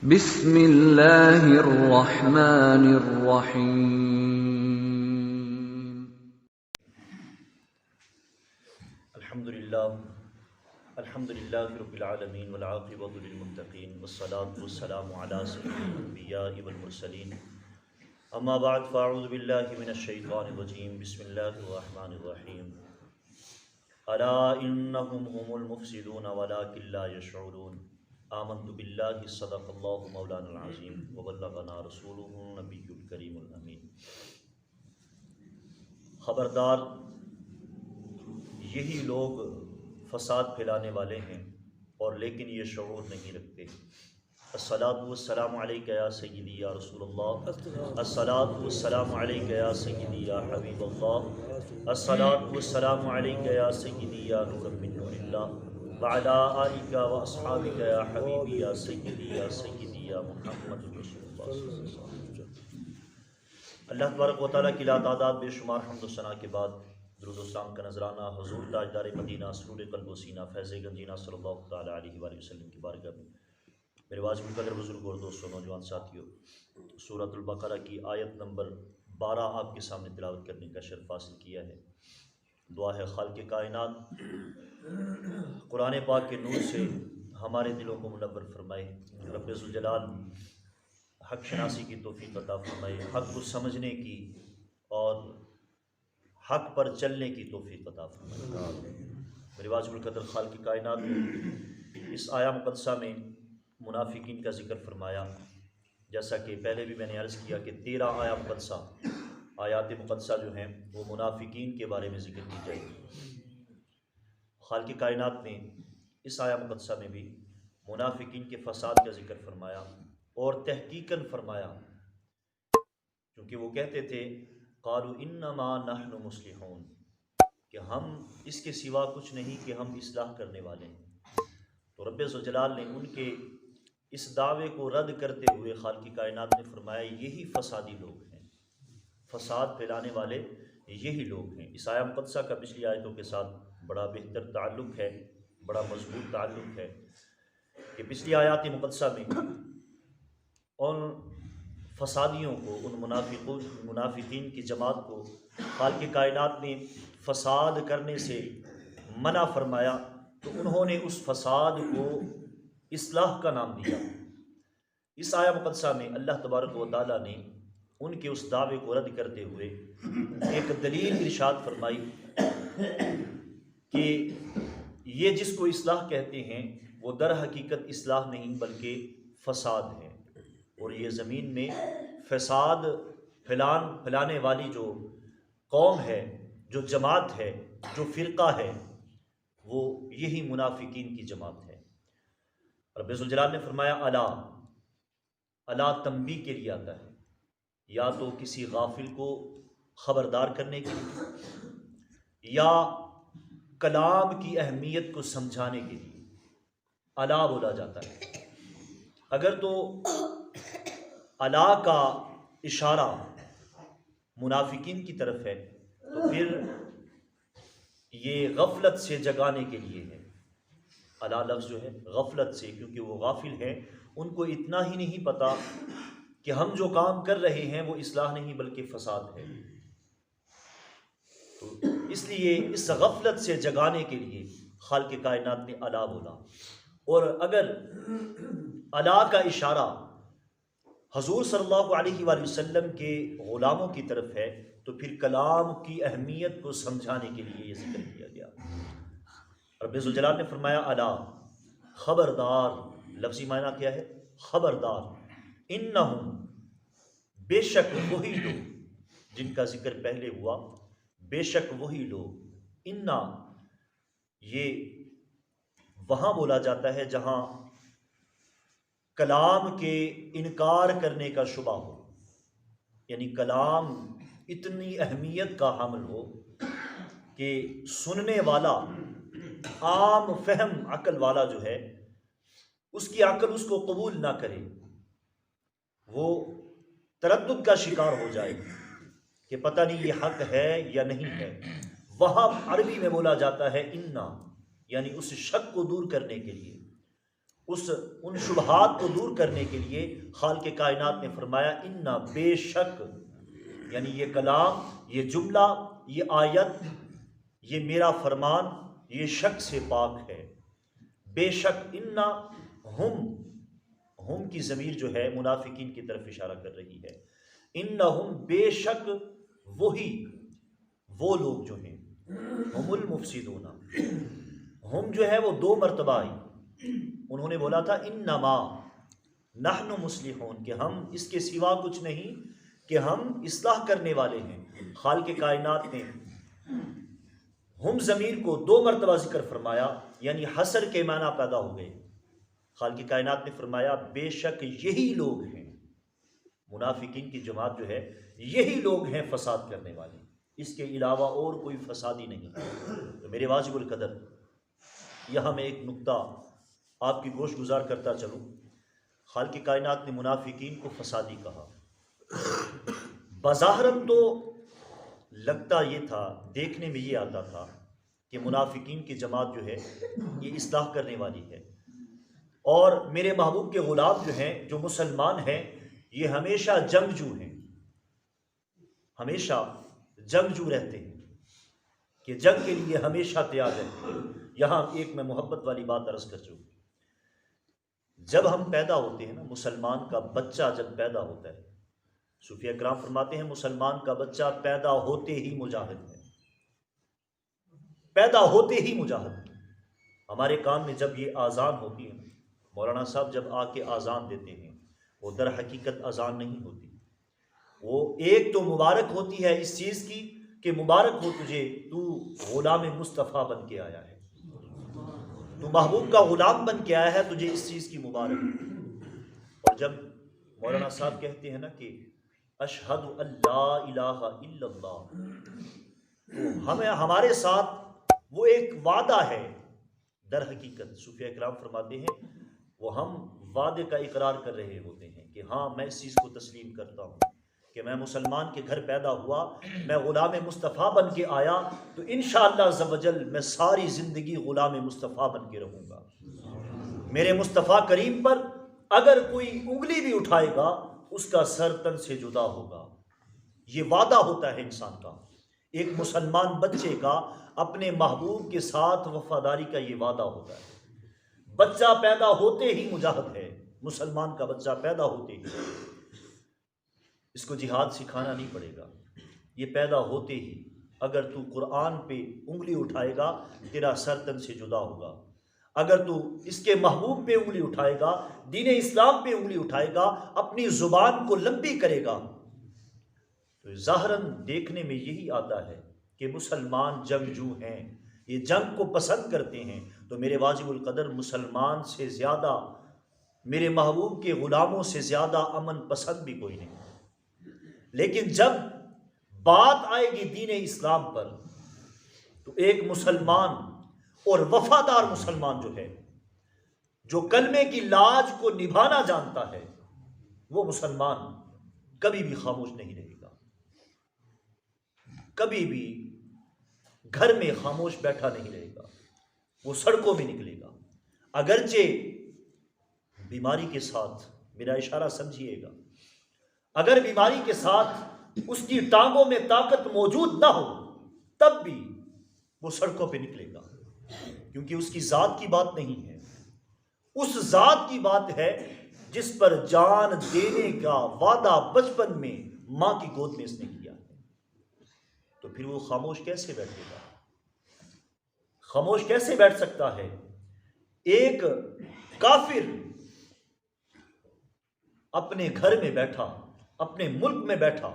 بسم اللہ الرحمن الرحیم۔ الحمدللہ رب العالمین والعاقبۃ للمتقین والصلاة والسلام علی سید الانبیاء والمرسلین، اما بعد فاعوذ باللہ من الشیطان الرجیم، بسم اللہ الرحمن الرحیم۔ الا انہم هم المفسدون ولکن لا یشعرون، آمنت باللہ صدق اللہ مولانا العظیم وبلغنا رسولہ النبی الکریم الامین۔ خبردار، یہی لوگ فساد پھیلانے والے ہیں اور لیکن یہ شعور نہیں رکھتے۔ الصلاۃ والسلام علیک یا سیدی یا رسول اللہ، الصلاۃ والسلام علیک یا سیدی یا حبیب اللہ، الصلاۃ والسلام علیک یا سیدی یا نور من نور اللہ، وعلی آلک و اصحابک یا حبیبی یا سیدی یا محمد رسول اللہ صلی اللہ علیہ وسلم۔ اللہ تبارک و تعالیٰ کی لا تعداد بے شمار حمد و ثنا کے بعد درود و سلام کا نذرانہ حضور تاجدار مدینہ سرور قلب و سینہ فیض گنجینہ صلی اللہ تعالیٰ علیہ وآلہ وسلم کی بارگاہ میں۔ میرے واجب القدر بزرگ اور دوستوں، نوجوان ساتھیوں، سورۃ البقرہ کی آیت نمبر 12 آپ کے سامنے تلاوت کرنے کا شرف حاصل کیا ہے۔ دعا ہے خالق کائنات قرآن پاک کے نور سے ہمارے دلوں کو منور فرمائے، رب ذوالجلال حق شناسی کی توفیق عطا فرمائے، حق کو سمجھنے کی اور حق پر چلنے کی توفیق عطا فرمائے۔ میرے واجب القدر خالق کائنات اس آیا مقدسہ میں منافقین کا ذکر فرمایا، جیسا کہ پہلے بھی میں نے عرض کیا کہ 13 آیات مقدسہ جو ہیں وہ منافقین کے بارے میں ذکر کی جائے گی۔ خالق کائنات نے اس آیا مقدسہ میں بھی منافقین کے فساد کا ذکر فرمایا اور تحقیقاً فرمایا، کیونکہ وہ کہتے تھے قالوا انما نحن مصلحون، کہ ہم اس کے سوا کچھ نہیں کہ ہم اصلاح کرنے والے ہیں۔ تو رب ذوالجلال نے ان کے اس دعوے کو رد کرتے ہوئے خالق کائنات نے فرمایا یہی فسادی لوگ ہیں، فساد پھیلانے والے یہی لوگ ہیں۔ اس آیا مقدسہ کا پچھلی آیتوں کے ساتھ بڑا بہتر تعلق ہے، بڑا مضبوط تعلق ہے کہ پچھلی آیات مقدسہ میں ان فسادیوں کو، ان منافقین کی جماعت کو خالق کائنات نے فساد کرنے سے منع فرمایا، تو انہوں نے اس فساد کو اصلاح کا نام دیا۔ اس آیا مقدسہ میں اللہ تبارک و تعالیٰ نے ان کے اس دعوے کو رد کرتے ہوئے ایک دلیل ارشاد فرمائی کہ یہ جس کو اصلاح کہتے ہیں وہ در حقیقت اصلاح نہیں بلکہ فساد ہے، اور یہ زمین میں فساد پھیلانے والی جو قوم ہے، جو جماعت ہے، جو فرقہ ہے، وہ یہی منافقین کی جماعت ہے۔ رب ذوالجلال نے فرمایا الا تنبیہ کے لیے آتا ہے، یا تو کسی غافل کو خبردار کرنے کے لیے یا کلام کی اہمیت کو سمجھانے کے لیے الا بولا جاتا ہے۔ اگر تو الا کا اشارہ منافقین کی طرف ہے تو پھر یہ غفلت سے جگانے کے لیے ہے۔ الا لفظ جو ہے غفلت سے، کیونکہ وہ غافل ہیں، ان کو اتنا ہی نہیں پتا کہ ہم جو کام کر رہے ہیں وہ اصلاح نہیں بلکہ فساد ہے، تو اس لیے اس غفلت سے جگانے کے لیے خالق کائنات نے الا بولا۔ اور اگر الا کا اشارہ حضور صلی اللہ علیہ وآلہ وسلم کے غلاموں کی طرف ہے تو پھر کلام کی اہمیت کو سمجھانے کے لیے یہ ذکر کیا گیا۔ رب ذوالجلال نے فرمایا الا، خبردار، لفظی معنی کیا ہے؟ خبردار، انہم، بے شک وہی لوگ جن کا ذکر پہلے ہوا، بے شک وہی لوگ، انا یہ وہاں بولا جاتا ہے جہاں کلام کے انکار کرنے کا شبہ ہو، یعنی کلام اتنی اہمیت کا حامل ہو کہ سننے والا، عام فہم عقل والا جو ہے، اس کی عقل اس کو قبول نہ کرے، وہ تردد کا شکار ہو جائے کہ پتہ نہیں یہ حق ہے یا نہیں ہے۔ وہاں عربی میں بولا جاتا ہے انا، یعنی اس شک کو دور کرنے کے لیے، ان شبہات کو دور کرنے کے لیے خالق کائنات نے فرمایا اِنَّا، بے شک، یعنی یہ کلام، یہ جملہ، یہ آیت، یہ میرا فرمان، یہ شک سے پاک ہے۔ بے شک، اِنَّا، ہم کی ضمیر جو ہے منافقین کی طرف اشارہ کر رہی ہے۔ اِنَّهُم، بے شک وہی، وہ لوگ جو ہیں، ہم المفسدون، ہم جو ہے وہ دو مرتبہ آئی۔ انہوں نے بولا تھا انما نحن مصلحون، کہ ہم اس کے سوا کچھ نہیں، کہ ہم اصلاح کرنے والے ہیں۔ خالق کائنات نے ہم ضمیر کو دو مرتبہ ذکر فرمایا، یعنی حصر کے معنی پیدا ہو گئے۔ خالق کائنات نے فرمایا بے شک یہی لوگ ہیں، منافقین کی جماعت جو ہے یہی لوگ ہیں فساد کرنے والے، اس کے علاوہ اور کوئی فسادی نہیں۔ تو میرے واجب القدر، یہاں میں ایک نقطہ آپ کی گوش گزار کرتا چلوں۔ خالق کائنات نے منافقین کو فسادی کہا۔ بظاہراً تو لگتا یہ تھا، دیکھنے میں یہ آتا تھا کہ منافقین کی جماعت جو ہے یہ اصلاح کرنے والی ہے، اور میرے محبوب کے غلام جو ہیں، جو مسلمان ہیں، یہ ہمیشہ جنگجو ہیں، ہمیشہ جنگجو رہتے ہیں، کہ جنگ کے لیے ہمیشہ تیار رہتے ہیں۔ یہاں ایک میں محبت والی بات عرض کر چکا، جب ہم پیدا ہوتے ہیں نا، مسلمان کا بچہ جب پیدا ہوتا ہے، صوفیہ کرام فرماتے ہیں مسلمان کا بچہ پیدا ہوتے ہی مجاہد ہے، پیدا ہوتے ہی مجاہد ہے۔ ہمارے کان میں جب یہ آذان ہوتی ہے، مولانا صاحب جب آ کے آذان دیتے ہیں، وہ در حقیقت اذان نہیں ہوتی، وہ ایک تو مبارک ہوتی ہے اس چیز کی کہ مبارک ہو تجھے، تو غلام مصطفیٰ بن کے آیا ہے، تو محبوب کا غلام بن کے آیا ہے، تجھے اس چیز کی مبارک۔ اور جب مولانا صاحب کہتے ہیں نا کہ اشہد ان لا الہ الا اللہ، تو ہمارے ساتھ وہ ایک وعدہ ہے، در حقیقت صوفیہ کرام فرماتے ہیں وہ ہم وعدے کا اقرار کر رہے ہوتے ہیں کہ ہاں میں اس چیز کو تسلیم کرتا ہوں کہ میں مسلمان کے گھر پیدا ہوا، میں غلام مصطفیٰ بن کے آیا، تو انشاءاللہ عز و جل میں ساری زندگی غلام مصطفیٰ بن کے رہوں گا۔ میرے مصطفیٰ کریم پر اگر کوئی انگلی بھی اٹھائے گا اس کا سر تن سے جدا ہوگا۔ یہ وعدہ ہوتا ہے انسان کا، ایک مسلمان بچے کا اپنے محبوب کے ساتھ وفاداری کا یہ وعدہ ہوتا ہے۔ بچہ پیدا ہوتے ہی مجاہد ہے، مسلمان کا بچہ پیدا ہوتے ہی، اس کو جہاد سکھانا نہیں پڑے گا، یہ پیدا ہوتے ہی اگر تو قرآن پہ انگلی اٹھائے گا تیرا سر تن سے جدا ہوگا، اگر تو اس کے محبوب پہ انگلی اٹھائے گا، دین اسلام پہ انگلی اٹھائے گا، اپنی زبان کو لمبی کرے گا، تو ظاہراً دیکھنے میں یہی آتا ہے کہ مسلمان جنگجو ہیں، یہ جنگ کو پسند کرتے ہیں۔ تو میرے واجب القدر، مسلمان سے زیادہ، میرے محبوب کے غلاموں سے زیادہ امن پسند بھی کوئی نہیں۔ لیکن جب بات آئے گی دین اسلام پر، تو ایک مسلمان اور وفادار مسلمان جو ہے، جو کلمے کی لاج کو نبھانا جانتا ہے، وہ مسلمان کبھی بھی خاموش نہیں رہے گا، کبھی بھی گھر میں خاموش بیٹھا نہیں رہے گا، وہ سڑکوں میں نکلے گا، اگرچہ بیماری کے ساتھ، میرا اشارہ سمجھیے گا، اگر بیماری کے ساتھ اس کی ٹانگوں میں طاقت موجود نہ ہو تب بھی وہ سڑکوں پہ نکلے گا، کیونکہ اس کی ذات کی بات نہیں ہے، اس ذات کی بات ہے جس پر جان دینے کا وعدہ بچپن میں ماں کی گود میں اس نے کیا ہے۔ تو پھر وہ خاموش کیسے بیٹھے گا؟ خاموش کیسے بیٹھ سکتا ہے؟ ایک کافر اپنے گھر میں بیٹھا، اپنے ملک میں بیٹھا،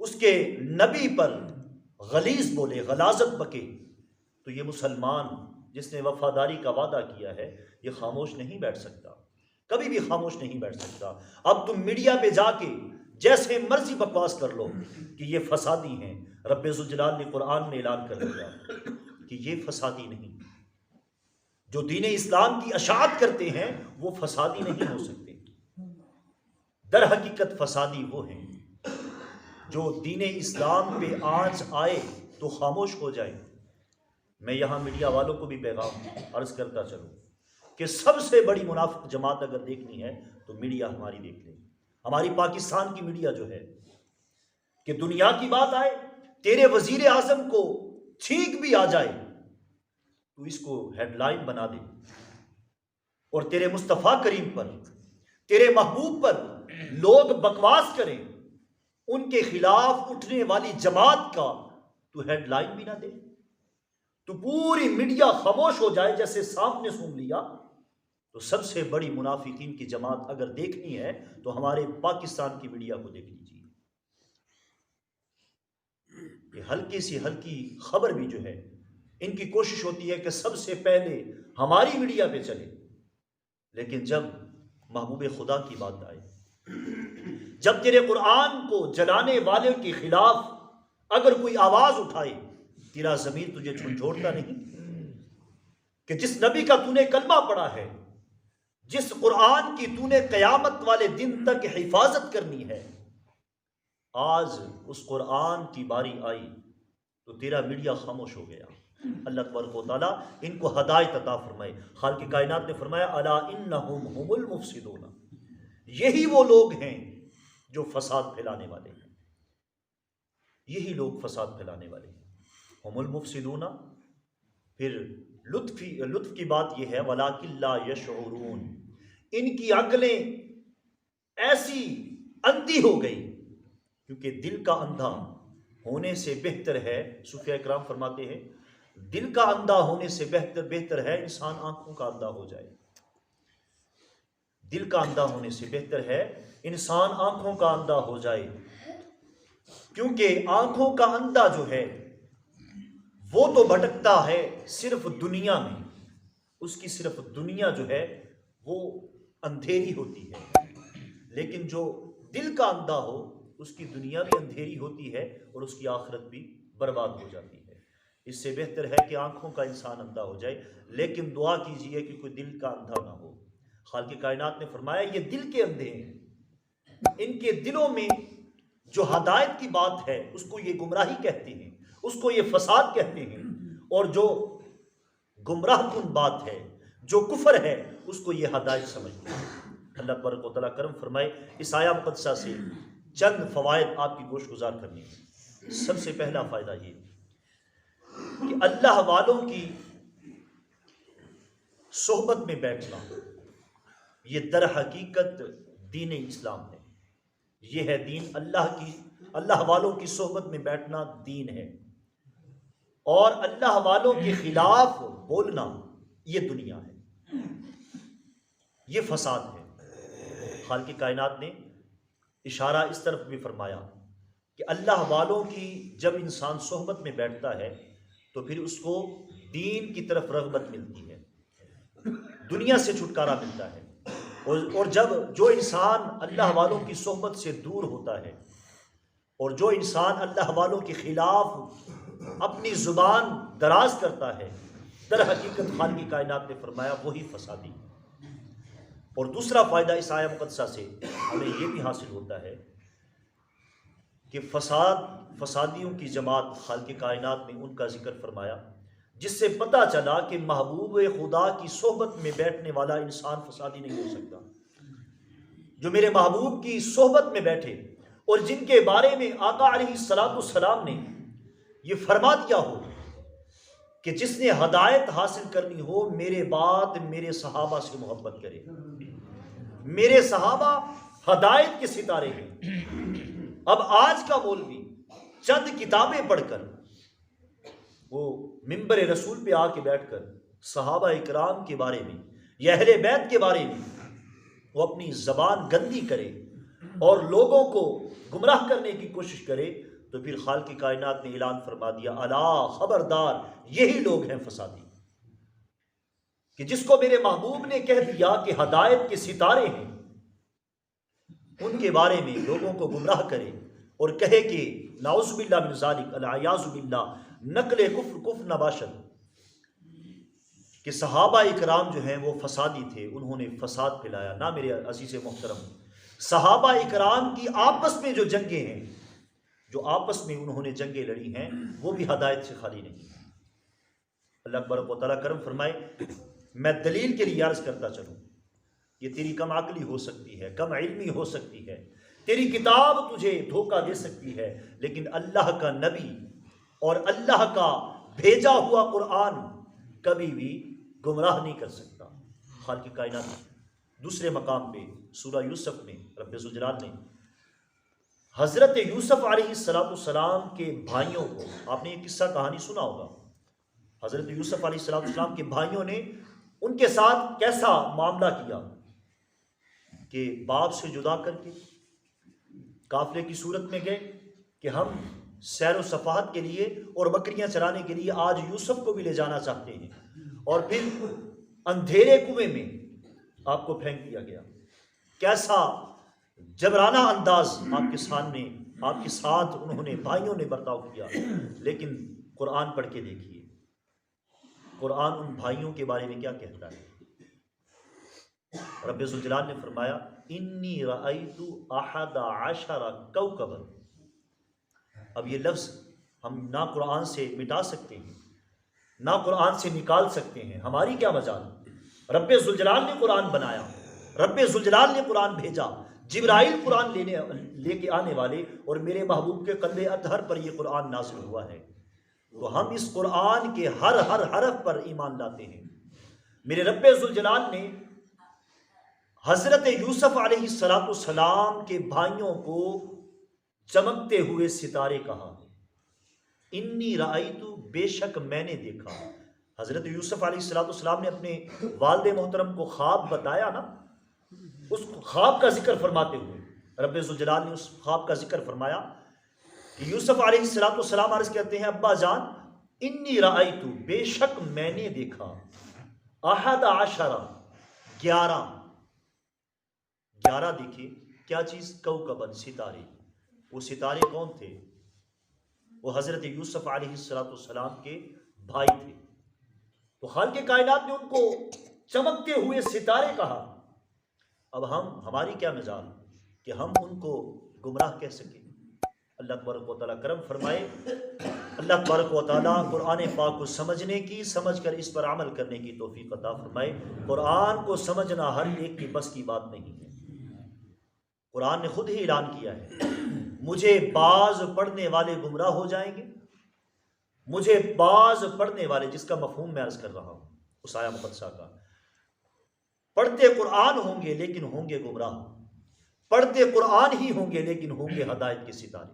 اس کے نبی پر غلیظ بولے، غلاظت بکے، تو یہ مسلمان جس نے وفاداری کا وعدہ کیا ہے یہ خاموش نہیں بیٹھ سکتا، کبھی بھی خاموش نہیں بیٹھ سکتا۔ اب تم میڈیا پہ جا کے جیسے مرضی بکواس کر لو کہ یہ فسادی ہیں، رب ذوالجلال نے قرآن میں اعلان کر دیا کہ یہ فسادی نہیں، جو دین اسلام کی اشاعت کرتے ہیں وہ فسادی نہیں ہو سکتے۔ در حقیقت فسادی وہ ہیں جو دین اسلام پہ آنچ آئے تو خاموش ہو جائے۔ میں یہاں میڈیا والوں کو بھی پیغام عرض کرتا چلوں، کہ سب سے بڑی منافق جماعت اگر دیکھنی ہے تو میڈیا ہماری دیکھ لیں، ہماری پاکستان کی میڈیا جو ہے، کہ دنیا کی بات آئے، تیرے وزیر اعظم کو چھینک بھی آ جائے تو اس کو ہیڈ لائن بنا دے، اور تیرے مصطفیٰ کریم پر، تیرے محبوب پر لوگ بکواس کریں، ان کے خلاف اٹھنے والی جماعت کا تو ہیڈ لائن بھی نہ دے، تو پوری میڈیا خاموش ہو جائے جیسے سانپ نے سونگھ لیا، تو سب سے بڑی منافقین کی جماعت اگر دیکھنی ہے تو ہمارے پاکستان کی میڈیا کو دیکھ لیجیے کہ ہلکی سی ہلکی خبر بھی جو ہے ان کی کوشش ہوتی ہے کہ سب سے پہلے ہماری میڈیا پہ چلے، لیکن جب محبوب خدا کی بات آئے، جب تیرے قرآن کو جلانے والے کے خلاف اگر کوئی آواز اٹھائے، تیرا ضمیر تجھے جھنجھوڑتا نہیں کہ جس نبی کا تو نے کلمہ پڑھا ہے، جس قرآن کی تو نے قیامت والے دن تک حفاظت کرنی ہے، آج اس قرآن کی باری آئی تو تیرا میڈیا خاموش ہو گیا۔ اللہ تبارک و تعالیٰ ان کو ہدایت عطا فرمائے۔ خالق کائنات نے فرمایا الا انہم هم المفسدون، یہی وہ لوگ ہیں جو فساد پھیلانے والے ہیں، یہی لوگ فساد پھیلانے والے ہیں۔ هم المفسدون، پھر لطف کی بات یہ ہے ولکن لا یشعرون، ان کی عقلیں ایسی اندھی ہو گئی، کیونکہ دل کا اندھا ہونے سے بہتر ہے، صوفیہ کرام فرماتے ہیں دل کا اندھا ہونے سے بہتر ہے انسان آنکھوں کا اندھا ہو جائے، دل کا اندھا ہونے سے بہتر ہے انسان آنکھوں کا اندھا ہو جائے، کیونکہ آنکھوں کا اندھا جو ہے وہ تو بھٹکتا ہے صرف دنیا میں، اس کی صرف دنیا جو ہے وہ اندھیری ہوتی ہے، لیکن جو دل کا اندھا ہو اس کی دنیا بھی اندھیری ہوتی ہے اور اس کی آخرت بھی برباد ہو جاتی ہے۔ اس سے بہتر ہے کہ آنکھوں کا انسان اندھا ہو جائے، لیکن دعا کیجئے کہ کوئی دل کا اندھا نہ ہو۔ خالق کائنات نے فرمایا یہ دل کے اندھے ہیں، ان کے دلوں میں جو ہدایت کی بات ہے اس کو یہ گمراہی کہتے ہیں، اس کو یہ فساد کہتے ہیں، اور جو گمراہ کن بات ہے، جو کفر ہے، اس کو یہ ہدایت سمجھتے ہیں۔ اللہ تبارک و تعالیٰ کرم فرمائے۔ اس آیہ مقدسہ سے چند فوائد آپ کی گوش گزار کرنے ہیں۔ سب سے پہلا فائدہ یہ کہ اللہ والوں کی صحبت میں بیٹھنا یہ در حقیقت دین اسلام ہے، یہ ہے دین اللہ والوں کی صحبت میں بیٹھنا دین ہے، اور اللہ والوں کے خلاف بولنا یہ دنیا ہے، یہ فساد ہے۔ خالق کائنات نے اشارہ اس طرف بھی فرمایا کہ اللہ والوں کی جب انسان صحبت میں بیٹھتا ہے تو پھر اس کو دین کی طرف رغبت ملتی ہے، دنیا سے چھٹکارا ملتا ہے، اور جب جو انسان اللہ والوں کی صحبت سے دور ہوتا ہے اور جو انسان اللہ والوں کے خلاف اپنی زبان دراز کرتا ہے، در حقیقت خالق کائنات نے فرمایا وہی فسادی۔ اور دوسرا فائدہ اس آیہ مقدسہ سے ہمیں یہ بھی حاصل ہوتا ہے کہ فسادیوں کی جماعت خالق کائنات نے ان کا ذکر فرمایا، جس سے پتہ چلا کہ محبوب خدا کی صحبت میں بیٹھنے والا انسان فسادی نہیں ہو سکتا۔ جو میرے محبوب کی صحبت میں بیٹھے اور جن کے بارے میں آقا علیہ السلام نے یہ فرما دیا ہو کہ جس نے ہدایت حاصل کرنی ہو میرے بعد میرے صحابہ سے محبت کرے، میرے صحابہ ہدایت کے ستارے ہیں۔ اب آج کا مولوی چند کتابیں پڑھ کر وہ منبر رسول پہ آ کے بیٹھ کر صحابہ اکرام کے بارے میں یا اہل بیت کے بارے میں وہ اپنی زبان گندی کرے اور لوگوں کو گمراہ کرنے کی کوشش کرے، تو پھر خالق کائنات نے اعلان فرما دیا الا خبردار یہی لوگ ہیں فسادی، کہ جس کو میرے محبوب نے کہہ دیا کہ ہدایت کے ستارے ہیں، ان کے بارے میں لوگوں کو گمراہ کرے اور کہے کہ نعوذ باللہ من ذالک العیاذ باللہ نقل کفر نباشد، کہ صحابہ اکرام جو ہیں وہ فسادی تھے، انہوں نے فساد پھیلایا۔ نہ میرے عزیز محترم، صحابہ اکرام کی آپس میں جو جنگیں ہیں، جو آپس میں انہوں نے جنگیں لڑی ہیں، وہ بھی ہدایت سے خالی نہیں۔ اللہ تبارک و تعالیٰ کرم فرمائے۔ میں دلیل کے لیے عرض کرتا چلوں، یہ تیری کم عقلی ہو سکتی ہے، کم علمی ہو سکتی ہے، تیری کتاب تجھے دھوکہ دے سکتی ہے، لیکن اللہ کا نبی اور اللہ کا بھیجا ہوا قرآن کبھی بھی گمراہ نہیں کر سکتا۔ خالق کائنات دوسرے مقام پہ سورہ یوسف میں رب ذوالجلال نے حضرت یوسف علیہ السلام کے بھائیوں کو، آپ نے یہ قصہ کہانی سنا ہوگا، حضرت یوسف علیہ السلام کے بھائیوں نے ان کے ساتھ کیسا معاملہ کیا کہ باپ سے جدا کر کے قافلے کی صورت میں گئے کہ ہم سیر و سفاہت کے لیے اور بکریاں چرانے کے لیے آج یوسف کو بھی لے جانا چاہتے ہیں، اور پھر اندھیرے کنویں میں آپ کو پھینک دیا گیا۔ کیسا جبرانہ انداز آپ کے سامنے، آپ کے ساتھ انہوں نے بھائیوں نے برتاؤ کیا، لیکن قرآن پڑھ کے دیکھیے قرآن ان بھائیوں کے بارے میں کیا کہتا ہے۔ رب ذوالجلال نے فرمایا انی رأیت احد عشر کوکبا۔ اب یہ لفظ ہم نہ قرآن سے مٹا سکتے ہیں نہ قرآن سے نکال سکتے ہیں، ہماری کیا مجال۔ رب ذوالجلال نے قرآن بنایا، رب ذوالجلال نے قرآن بھیجا، جبرائیل قرآن لے کے آنے والے، اور میرے محبوب کے قلب اطہر پر یہ قرآن نازل ہوا ہے، تو ہم اس قرآن کے ہر حرف پر ایمان لاتے ہیں۔ میرے رب ذوالجلال نے حضرت یوسف علیہ السلام کے بھائیوں کو چمکتے ہوئے ستارے کہا، انی رأیت، بے شک میں نے دیکھا۔ حضرت یوسف علیہ السلام نے اپنے والد محترم کو خواب بتایا نا، اس خواب کا ذکر فرماتے ہوئے رب ذوالجلال نے اس خواب کا ذکر فرمایا کہ یوسف علیہ السلام عرض کرتے ہیں ابا جان انی رأیت، بے شک میں نے دیکھا، احد عشر، 11 دیکھیے کیا چیز، کوکبن، ستارے۔ وہ ستارے کون تھے؟ وہ حضرت یوسف علیہ السلام کے بھائی تھے۔ تو خالق کائنات نے ان کو چمکتے ہوئے ستارے کہا۔ اب ہماری کیا مجال کہ ہم ان کو گمراہ کہہ سکیں۔ اللہ تبارک و تعالیٰ کرم فرمائے، اللہ تبارک و تعالیٰ قرآن پاک کو سمجھنے کی، سمجھ کر اس پر عمل کرنے کی توفیق عطا فرمائے۔ قرآن کو سمجھنا ہر ایک کے بس کی بات نہیں ہے۔ قرآن نے خود ہی اعلان کیا ہے مجھے بعض پڑھنے والے گمراہ ہو جائیں گے، مجھے بعض پڑھنے والے، جس کا مفہوم میں عرض کر رہا ہوں اس آیہ مقدسہ کا، پڑھتے قرآن ہوں گے لیکن ہوں گے گمراہ، پڑھتے قرآن ہی ہوں گے لیکن ہوں گے ہدایت کے ستارے۔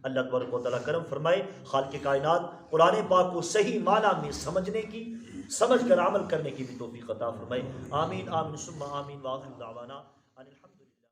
اللہ تبارک و تعالیٰ کرم فرمائے، خالق کائنات قرآن پاک کو صحیح معنی میں سمجھنے کی، سمجھ کر عمل کرنے کی بھی توفیق عطا فرمائے۔ آمین آمین ثم آمین، وآخر دعوانا ان الحمد